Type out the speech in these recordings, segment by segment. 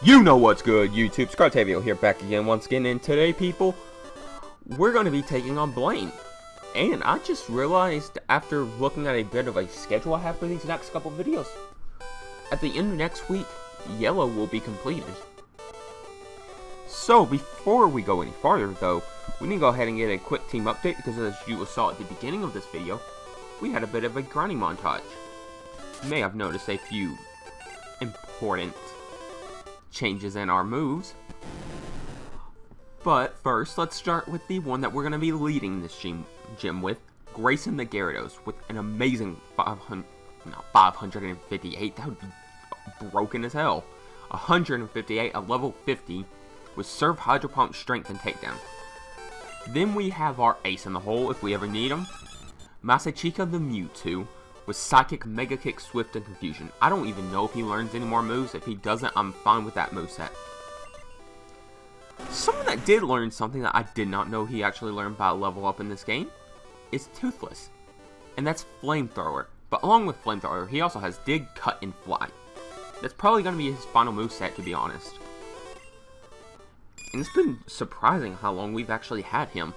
You know what's good, YouTube. Kratoctavio here, back again once again, and today, people, we're going to be taking on Blaine. And I just realized, after looking at a bit of a schedule I have for these next couple videos, at the end of next week, Yellow will be completed. So, before we go any farther, though, we need to go ahead and get a quick team update, because as you saw at the beginning of this video, we had a bit of a grinding montage. You may have noticed a few important changes in our moves. But first, let's start with the one that we're going to be leading this gym with, Grayson the Gyarados, with an amazing 558, that would be broken as hell. 158 at level 50 with Surf, Hydro Pump, Strength, and Takedown. Then we have our ace in the hole if we ever need him, Masachika the Mewtwo, with Psychic, Mega Kick, Swift, and Confusion. I don't even know if he learns any more moves. If he doesn't, I'm fine with that moveset. Someone that did learn something that I did not know he actually learned by level up in this game is Toothless. And that's Flamethrower. But along with Flamethrower, he also has Dig, Cut, and Fly. That's probably going to be his final moveset, to be honest. And it's been surprising how long we've actually had him.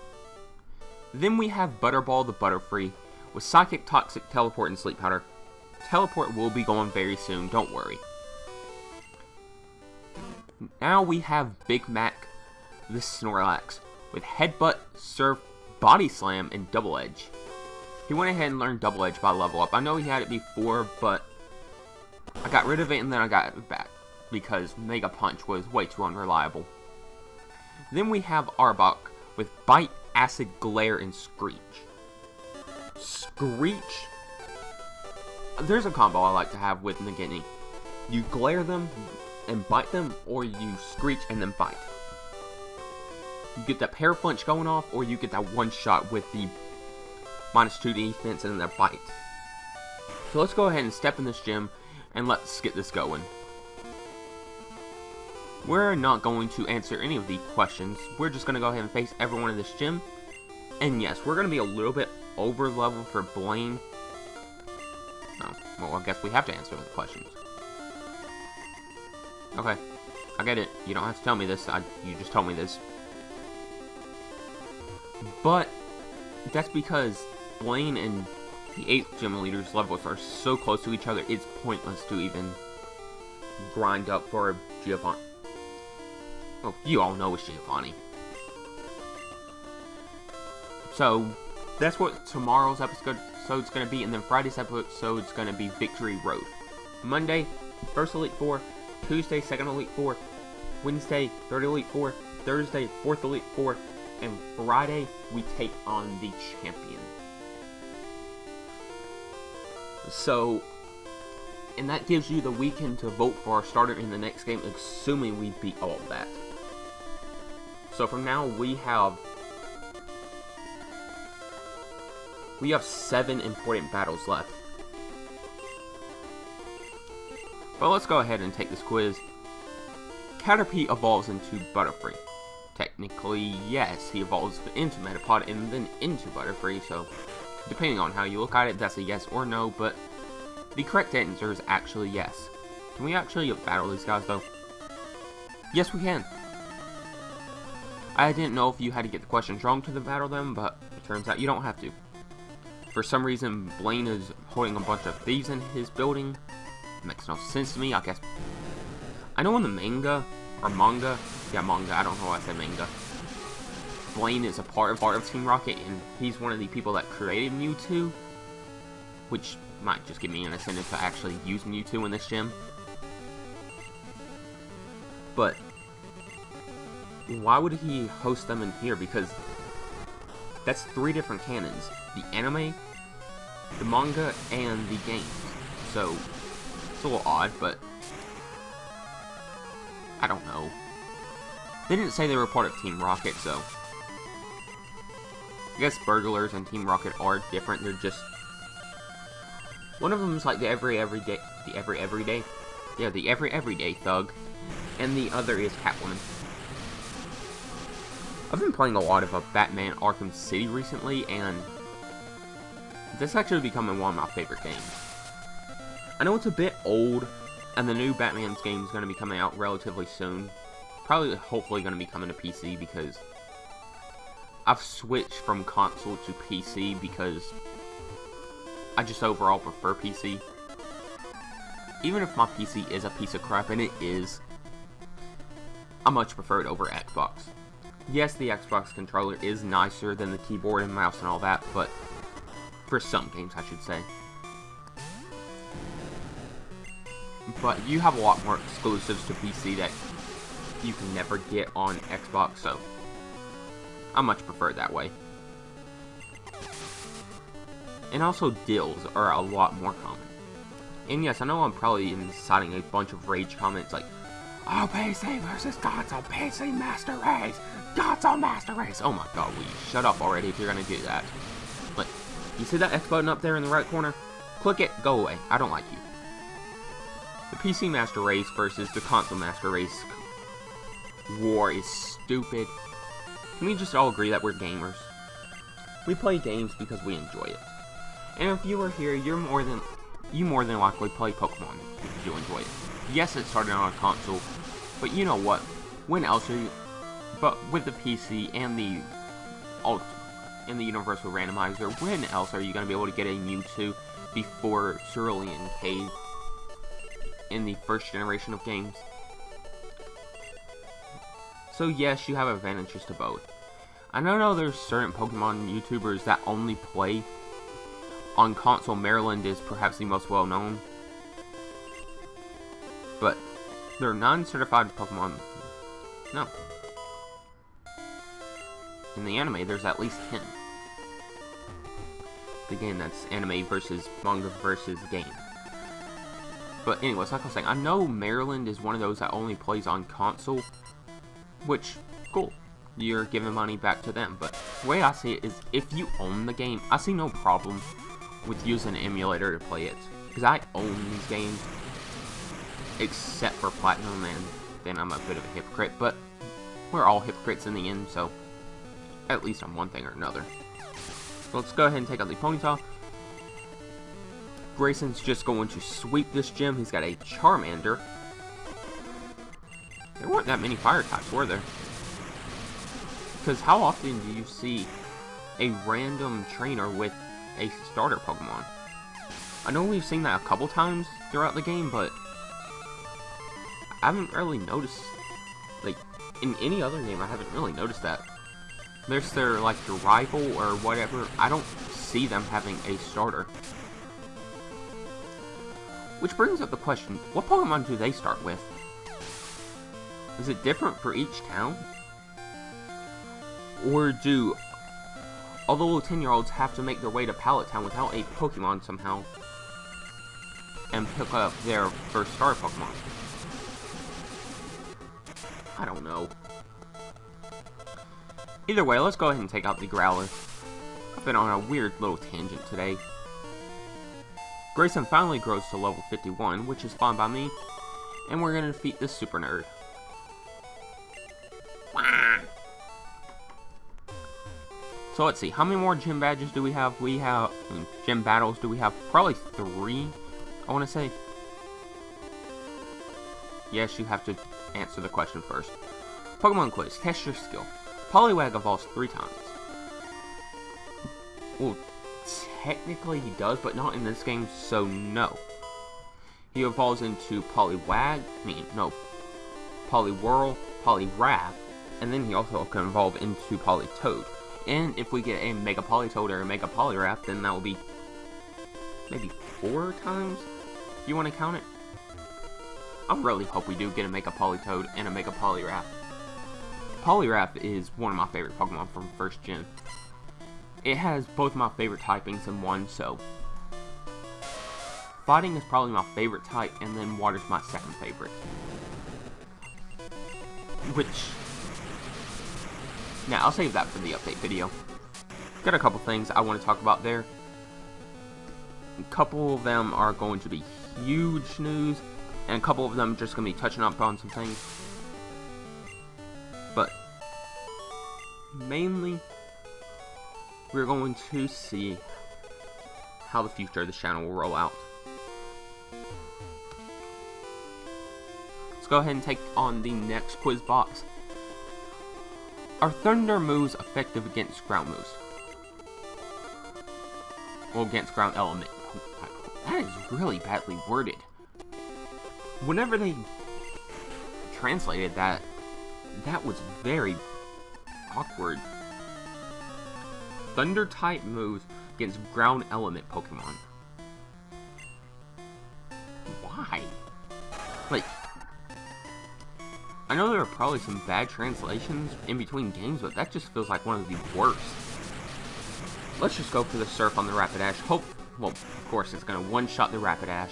Then we have Butterball the Butterfree, with Psychic, Toxic, Teleport, and Sleep Powder. Teleport will be going very soon, don't worry. Now we have Big Mac the Snorlax, with Headbutt, Surf, Body Slam, and Double Edge. He went ahead and learned Double Edge by level up. I know he had it before, but I got rid of it and then I got it back, because Mega Punch was way too unreliable. Then we have Arbok, with Bite, Acid, Glare, and Screech. Screech, there's a combo I like to have with Nagini. You glare them and bite them, or you screech and then bite. You get that pair flinch going off, or you get that one shot with the -2 defense and then that bite. So let's go ahead and step in this gym and let's get this going. We're not going to answer any of the questions. We're just going to go ahead and face everyone in this gym. And yes, we're going to be a little bit over level for Blaine. Oh, well, I guess we have to answer the questions. Okay, I get it. You don't have to tell me this. You just told me this. But that's because Blaine and the 8th gym leader's levels are so close to each other, it's pointless to even grind up for Giovanni. Oh, you all know it's Giovanni. So that's what tomorrow's episode's going to be, and then Friday's episode's going to be Victory Road. Monday, first Elite Four. Tuesday, second Elite Four. Wednesday, third Elite Four. Thursday, fourth Elite Four. And Friday, we take on the champion. So, and that gives you the weekend to vote for our starter in the next game, assuming we beat all of that. So from now, we have 7 important battles left. But let's go ahead and take this quiz. Caterpie evolves into Butterfree. Technically, yes, he evolves into Metapod and then into Butterfree, so depending on how you look at it, that's a yes or no, but the correct answer is actually yes. Can we actually battle these guys, though? Yes, we can. I didn't know if you had to get the questions wrong to battle them, but it turns out you don't have to. For some reason, Blaine is holding a bunch of thieves in his building. It makes no sense to me, I guess. I know in the manga, I don't know why I said manga. Blaine is a part of Team Rocket, and he's one of the people that created Mewtwo, which might just give me an incentive to actually use Mewtwo in this gym. But why would he host them in here? Because that's 3 different canons. The anime, the manga, and the games. So, it's a little odd, but I don't know. They didn't say they were part of Team Rocket, so I guess Burglars and Team Rocket are different. They're just, one of them is like the everyday thug, and the other is Catwoman. I've been playing a lot of Batman Arkham City recently, and this is actually becoming one of my favorite games. I know it's a bit old, And the new Batman's game is going to be coming out relatively soon. Probably, hopefully, going to be coming to PC because I've switched from console to PC because I just overall prefer PC. Even if my PC is a piece of crap, and it is, I much prefer it over Xbox. Yes, the Xbox controller is nicer than the keyboard and mouse and all that, but for some games, I should say. But you have a lot more exclusives to PC that you can never get on Xbox, so I much prefer it that way. And also, deals are a lot more common. And yes, I know I'm probably inciting a bunch of rage comments like, oh, PC versus console, PC Master Race, console Master Race. Oh my god, will you shut up already if you're gonna do that? Like, you see that X button up there in the right corner? Click it, go away. I don't like you. The PC Master Race versus the console Master Race war is stupid. Can we just all agree that we're gamers? We play games because we enjoy it. And if you were here, you more than likely play Pokemon because you enjoy it. Yes, it started on a console, but you know what? When else are you? But with the PC and the Universal Randomizer, when else are you going to be able to get a Mewtwo before Cerulean Cave in the first generation of games? So yes, you have advantages to both. I know there's certain Pokemon YouTubers that only play on console. Maryland is perhaps the most well known. But they're non-certified Pokemon. No. In the anime, there's at least 10. Again, that's anime versus manga versus game. But anyways, like I was saying, I know Maryland is one of those that only plays on console. Which, cool. You're giving money back to them. But the way I see it is, if you own the game, I see no problem with using an emulator to play it. Because I own these games. Except for Platinum, and then I'm a bit of a hypocrite, but we're all hypocrites in the end, so at least on one thing or another. So let's go ahead and take out the Ponyta. Grayson's just going to sweep this gym. He's got a Charmander. There weren't that many fire types, were there? Because how often do you see a random trainer with a starter Pokemon? I know we've seen that a couple times throughout the game, but I haven't really noticed, like, in any other game, I haven't really noticed that. There's their, like, your rival or whatever, I don't see them having a starter. Which brings up the question, what Pokemon do they start with? Is it different for each town? Or do all the little 10-year-olds have to make their way to Pallet Town without a Pokemon somehow and pick up their first starter Pokemon? I don't know. Either way, let's go ahead and take out the Growler. I've been on a weird little tangent today. Grayson finally grows to level 51, which is fine by me. And we're going to defeat this super nerd. So let's see, how many more gym badges do we have? Gym battles do we have? Probably 3, I want to say. Yes, you have to answer the question first. Pokemon quiz. Test your skill. Poliwag evolves 3 times. Well, technically he does, but not in this game, so no. He evolves into Poliwag, Poliwhirl, Poliwrath, and then he also can evolve into Politoed. And if we get a Mega Politoed or a Mega Poliwrath, then that will be maybe 4 times, if you want to count it. I really hope we do get a Mega Politoed and a Mega Poliwrath. Poliwrath is one of my favorite Pokemon from first gen. It has both my favorite typings in one, so fighting is probably my favorite type, and then water's my second favorite. Now, I'll save that for the update video. Got a couple things I want to talk about there. A couple of them are going to be huge news, and a couple of them just going to be touching up on some things. But mainly, we're going to see how the future of this channel will roll out. go ahead and take on the next quiz box. Are thunder moves effective against ground moves? Well, against ground element. That is really badly worded. Whenever they translated that, that was very awkward. Thunder type moves against ground element Pokemon. Why? Like, I know there are probably some bad translations in between games, but that just feels like one of the worst. Let's just go for the Surf on the Rapidash. Well, of course, it's going to one-shot the Rapidash.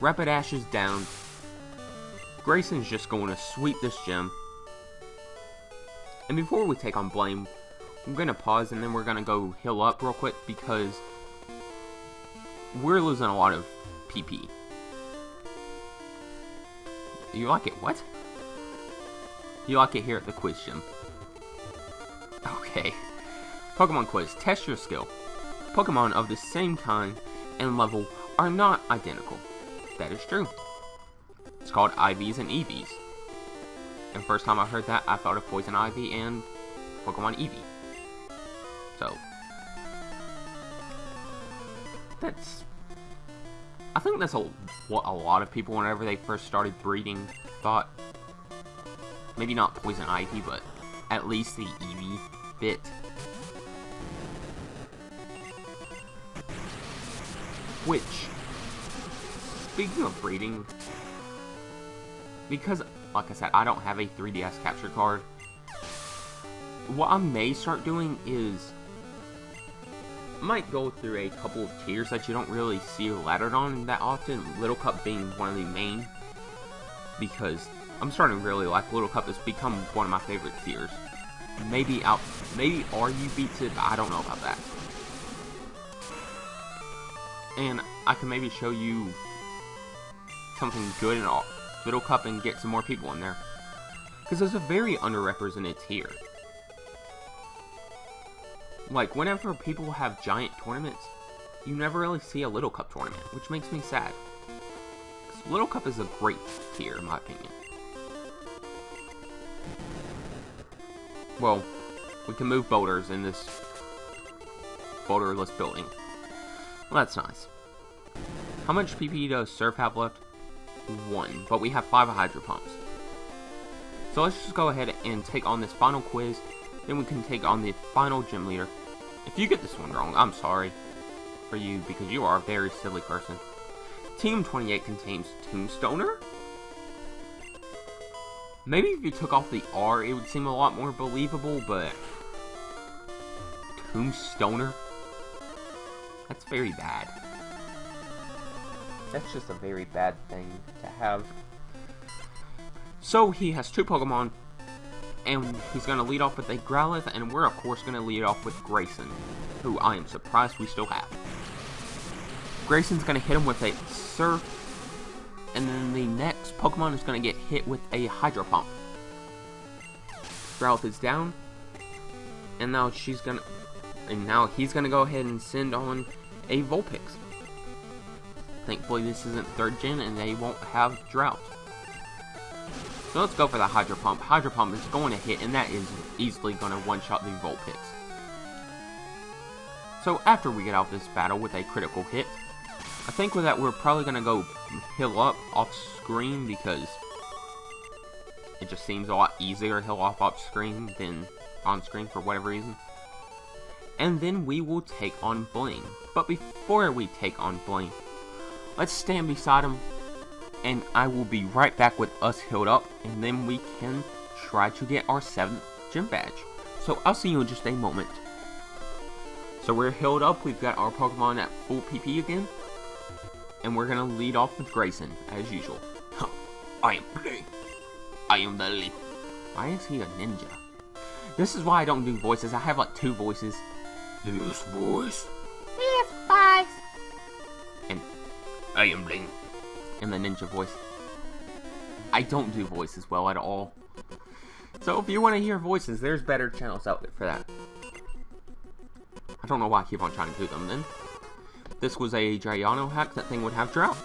Rapidash is down. Grayson's just going to sweep this gym. And before we take on Blame, I'm going to pause and then we're going to go heal up real quick because we're losing a lot of PP. You like it? What? You like it here at the quiz gym. Okay. Pokemon quiz. Test your skill. Pokemon of the same kind and level are not identical. That is true. It's called IVs and EVs. And first time I heard that, I thought of Poison Ivy and Pokemon Eevee. So, I think that's what a lot of people, whenever they first started breeding, thought. Maybe not Poison Ivy, but at least the Eevee bit. Which, speaking of breeding, because, like I said, I don't have a 3DS capture card, what I may start doing is, I might go through a couple of tiers that you don't really see laddered on that often, Little Cup being one of the main, because I'm starting to really like Little Cup. It's become one of my favorite tiers. Maybe RU beats it, but I don't know about that. And I can maybe show you something good in Little Cup and get some more people in there. Because it's a very underrepresented tier. Like, whenever people have giant tournaments, you never really see a Little Cup tournament, which makes me sad. Because Little Cup is a great tier, in my opinion. Well, we can move boulders in this boulderless building. Well, that's nice. How much PP does Surf have left? 1, but we have 5 Hydro Pumps. So let's just go ahead and take on this final quiz, then we can take on the final gym leader. If you get this one wrong, I'm sorry for you, because you are a very silly person. Team 28 contains Tombstoner? Maybe if you took off the R, it would seem a lot more believable, but Tombstoner? That's very bad. That's just a very bad thing to have. So he has 2 Pokemon, and he's going to lead off with a Growlithe, and we're of course going to lead off with Grayson, who I am surprised we still have. Grayson's going to hit him with a Surf, and then the next Pokemon is going to get hit with a Hydro Pump. Growlithe is down, and now he's going to go ahead and send on a Vulpix. Thankfully this isn't 3rd gen and they won't have Drought. So let's go for the Hydro Pump. Hydro Pump is going to hit, and that is easily going to one-shot the Vulpix. So after we get out of this battle with a critical hit, I think with that we're probably going to go heal up off screen, because it just seems a lot easier to heal off screen than on screen for whatever reason. And then we will take on Bling. But before we take on Bling, let's stand beside him, and I will be right back with us healed up, and then we can try to get our 7th gym badge. So I'll see you in just a moment. So we're healed up, we've got our Pokemon at full PP again, and we're gonna lead off with Grayson, as usual. I am Bling. I am the lead. Why is he a ninja? This is why I don't do voices. I have like 2 voices. This voice. This voice. And I am Bling. And the ninja voice. I don't do voices well at all. So if you want to hear voices, there's better channels out there for that. I don't know why I keep on trying to do them then. This was a Giuliano hack. That thing would have Drought.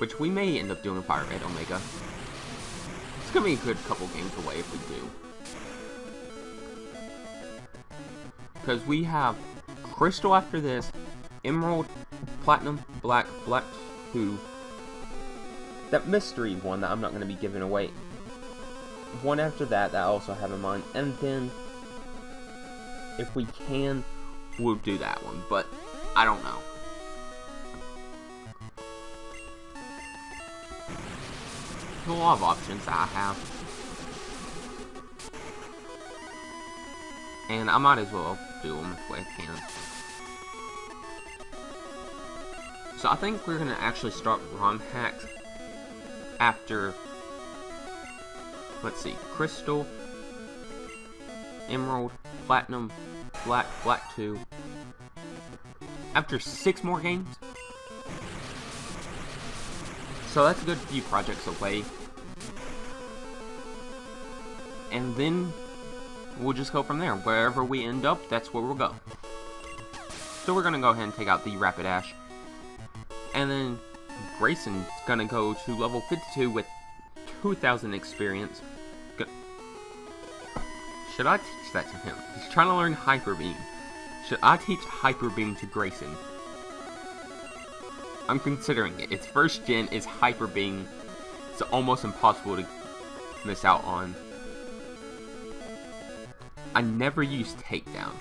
which we may end up doing Fire Red Omega. It's gonna be a good couple games away if we do. Because we have Crystal after this, Emerald, Platinum, Black, Black 2, that mystery one that I'm not going to be giving away. One after that I also have in mind, and then if we can, we'll do that one, but I don't know. There's a lot of options that I have. And I might as well do them if I can. So I think we're going to actually start ROM hacks after, let's see, Crystal, Emerald, Platinum, Black, Black 2. After 6 more games. So that's a good few projects away. And then we'll just go from there. Wherever we end up, that's where we'll go. So we're going to go ahead and take out the Rapid Ash. And then Grayson's going to go to level 52 with 2,000 experience. Should I teach that to him? He's trying to learn Hyper Beam. Should I teach Hyper Beam to Grayson? I'm considering it. Its first gen is Hyper Beam. It's almost impossible to miss out on. I never used Takedown.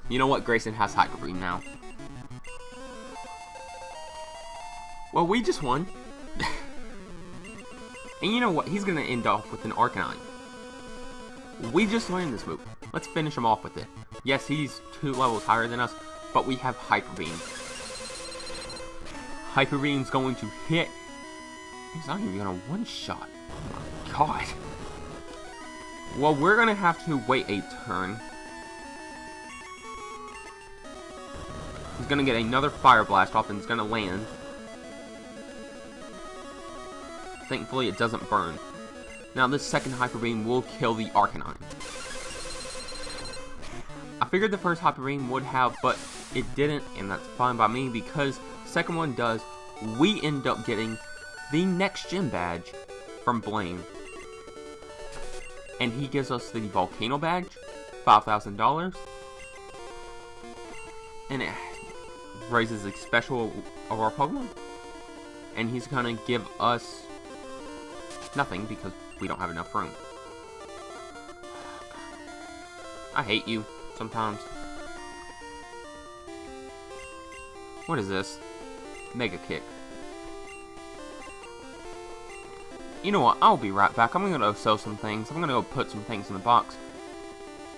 You know what? Grayson has Hyper Beam now. Well, we just won. And you know what? He's going to end off with an Arcanine. We just learned this move. Let's finish him off with it. Yes, he's 2 levels higher than us, but we have Hyper Beam. Hyper Beam's going to hit. He's not even going to one-shot. Oh my god. Well, we're going to have to wait a turn. He's going to get another Fire Blast off and it's going to land. Thankfully, it doesn't burn. Now, this second Hyper Beam will kill the Arcanine. I figured the first Hyper Beam would have, but it didn't, and that's fine by me, because the second one does. We end up getting the next gym badge from Blaine. And he gives us the Volcano badge, $5,000. And it raises a special of our Pokemon. And he's gonna give us nothing because we don't have enough room. I hate you sometimes. What is this? Mega Kick. You know what? I'll be right back. I'm gonna go sell some things. I'm gonna go put some things in the box.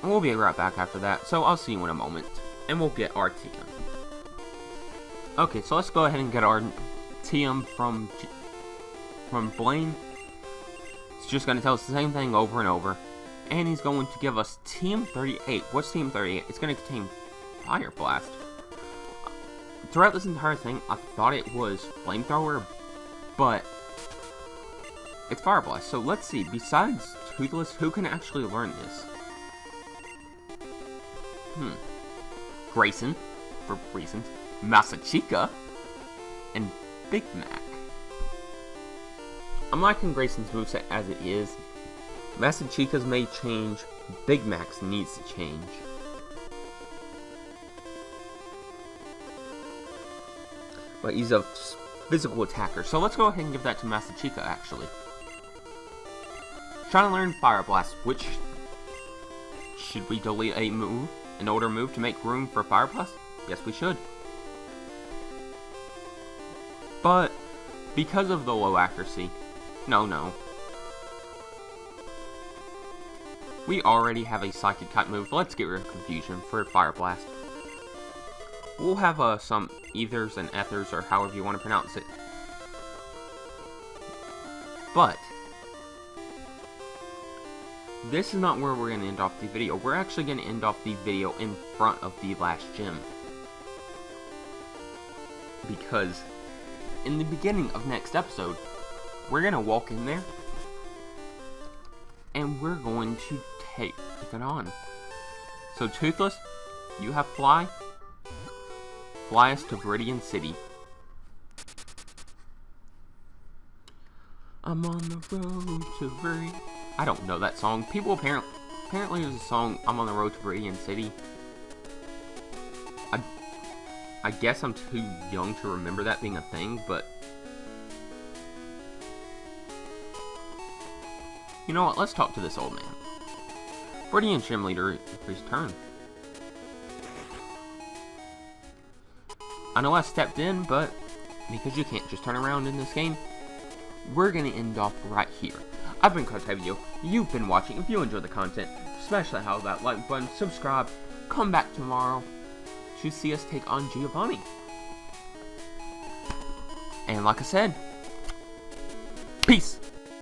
And we'll be right back after that. So I'll see you in a moment. And we'll get our TM. Okay, so let's go ahead and get our TM from Blaine. He's just going to tell us the same thing over and over. And he's going to give us TM38. What's TM38? It's going to contain Fire Blast. Throughout this entire thing, I thought it was Flamethrower, but it's Fire Blast. So let's see, besides Toothless, who can actually learn this? Grayson, for reasons. Masachika, and Big Mac. I'm liking Grayson's moveset as it is. Masachika's may change. Big Mac's needs to change. But he's a physical attacker. So let's go ahead and give that to Masachika, actually. Trying to learn Fire Blast, which... Should we delete a move? An older move to make room for Fire Blast? Yes, we should. But, because of the low accuracy, no. We already have a Psychic type move. Let's get rid of Confusion for Fire Blast. We'll have some Ethers and Ethers, or however you want to pronounce it. But, this is not where we're going to end off the video. We're actually going to end off the video in front of the last gym. Because in the beginning of next episode, we're going to walk in there, and we're going to take it on. So Toothless, you have Fly. Fly us to Viridian City. I'm on the road to Viridian. I don't know that song. People apparently there's a song, I'm on the road to Viridian City. I guess I'm too young to remember that being a thing, but you know what? Let's talk to this old man. Viridian Gym Leader returned. I know I stepped in, but because you can't just turn around in this game, we're gonna end off right here. I've been Kratoctavio. You've been watching. If you enjoyed the content, smash that like button, subscribe, come back tomorrow to see us take on Giovanni. And like I said, peace.